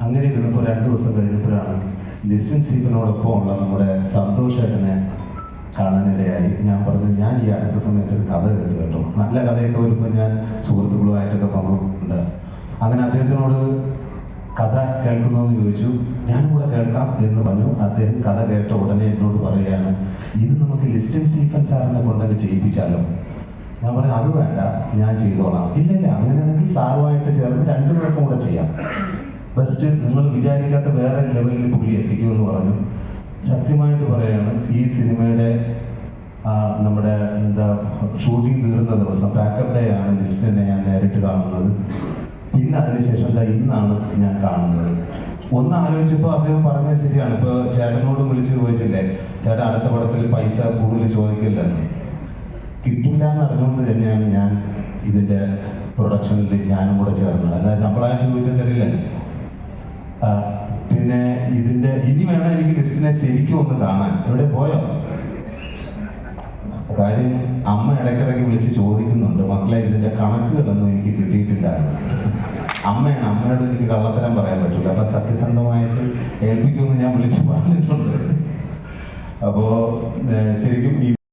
അങ്ങനെ ഇരുന്നപ്പോൾ 2 ദിവസം കഴിഞ്ഞപ്പോഴാണ് ലിസ്റ്റൻ സ്റ്റീഫനോടൊപ്പം ഉള്ള നമ്മുടെ സന്തോഷേട്ടനെ കാണാനിടയായി. ഞാൻ പറഞ്ഞു, ഞാൻ ഈ അടുത്ത സമയത്ത് ഒരു കഥ കേട്ടു കേട്ടോ, നല്ല കഥയൊക്കെ വരുമ്പോൾ ഞാൻ സുഹൃത്തുക്കളുമായിട്ടൊക്കെ പങ്കുണ്ട്. അങ്ങനെ അദ്ദേഹത്തിനോട് കഥ കേൾക്കുന്നതെന്ന് ചോദിച്ചു. ഞാനും കൂടെ കേൾക്കാം എന്ന് പറഞ്ഞു. അദ്ദേഹം കഥ കേട്ട ഉടനെ എന്നോട് പറയുകയാണ്, ഇത് നമുക്ക് ലിസ്റ്റൻ സ്റ്റീഫൻ സാറിനെ കൊണ്ടൊക്കെ ചെയ്യിപ്പിച്ചാലോ. ഞാൻ പറഞ്ഞു, അത് വേണ്ട, ഞാൻ ചെയ്തോളാം. ഇല്ല, അങ്ങനെയാണെങ്കിൽ സാറുമായിട്ട് ചേർന്ന് 2 പേർക്കും കൂടെ ചെയ്യാം. ബെസ്റ്റ്, നിങ്ങൾ വിചാരിക്കാത്ത വേറെ ലെവലിൽ പുള്ളി എത്തിക്കുമെന്ന് പറഞ്ഞു. സത്യമായിട്ട് പറയാണ്, ഈ സിനിമയുടെ നമ്മുടെ ഷൂട്ടിംഗ് തീർന്ന ദിവസം പാക്കപ്പ് ഡേ ആണ് ലിസ്റ്റിനെ ഞാൻ നേരിട്ട് കാണുന്നത്. പിന്നെ അതിനുശേഷം ഇന്നാണ് ഞാൻ കാണുന്നത്. ഒന്ന് ആലോചിച്ചപ്പോൾ അദ്ദേഹം പറഞ്ഞത് ശരിയാണ്. ഇപ്പോൾ ചേട്ടനോടും വിളിച്ച് ചോദിച്ചില്ലേ, ചേട്ടൻ അടുത്ത പടത്തിൽ പൈസ കൂടുതൽ ചോദിക്കില്ലെന്ന്. കിട്ടില്ല എന്ന് അറിഞ്ഞുകൊണ്ട് തന്നെയാണ് ഞാൻ ഇതിൻ്റെ പ്രൊഡക്ഷനിൽ ഞാനും കൂടെ ചേർന്നത്. അല്ല നമ്മളായിട്ട് ചോദിച്ചാൽ തരില്ലല്ലോ. പിന്നെ ഇതിൻ്റെ ഇനി വേണം എനിക്ക് ലിസ്റ്റിനെ ശരിക്കും ഒന്ന് കാണാൻ. എവിടെ പോയോ? കാര്യം അമ്മ ഇടയ്ക്കിടയ്ക്ക് വിളിച്ച് ചോദിക്കുന്നുണ്ട്, മക്കളെ ഇതിൻ്റെ കണക്കുകളൊന്നും എനിക്ക് കിട്ടിയിട്ടില്ല. അമ്മയോട് എനിക്ക് കള്ളത്തരം പറയാൻ പറ്റില്ല. അപ്പം സത്യസന്ധമായിട്ട് ഏൽപ്പിക്കുമെന്ന് ഞാൻ വിളിച്ച് പറഞ്ഞിട്ടുണ്ട്. അപ്പോൾ ശരിക്കും